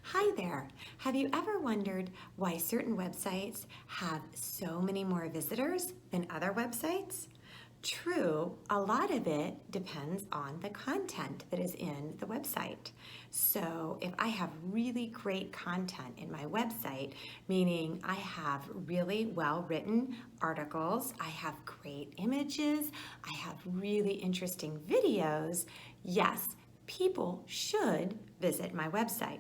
Hi there. Have you ever wondered why certain websites have so many more visitors than other websites? True, a lot of it depends on the content that is in the website. So, if I have really great content in my website, meaning I have really well written articles, I have great images, I have really interesting videos, yes, people should visit my website.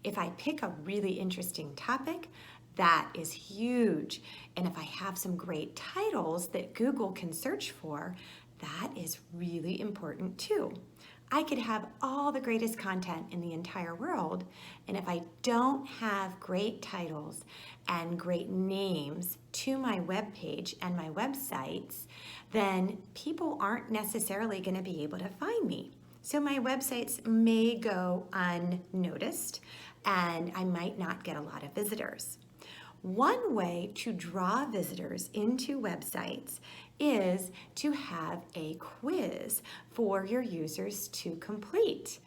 If I pick a really interesting topic, that is huge. And if I have some great titles that Google can search for, that is really important too. I could have all the greatest content in the entire world, and if I don't have great titles and great names to my web page and my websites, then people aren't necessarily going to be able to find me. So my websites may go unnoticed and I might not get a lot of visitors. One way to draw visitors into websites is to have a quiz for your users to complete.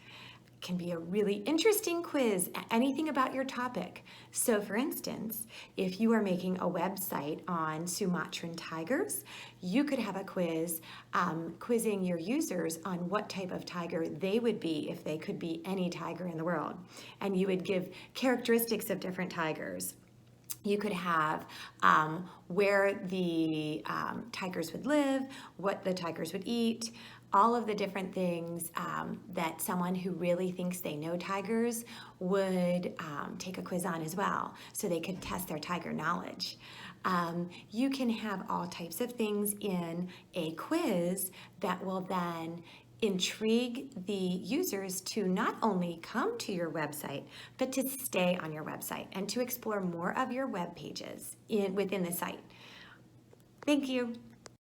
It can be a really interesting quiz, anything about your topic. So for instance, if you are making a website on Sumatran tigers, you could have a quiz quizzing your users on what type of tiger they would be if they could be any tiger in the world. And you would give characteristics of different tigers. You could have where the tigers would live, what the tigers would eat, all of the different things that someone who really thinks they know tigers would take a quiz on as well, so they could test their tiger knowledge. You can have all types of things in a quiz that will then intrigue the users to not only come to your website, but to stay on your website and to explore more of your web pages within the site. Thank you.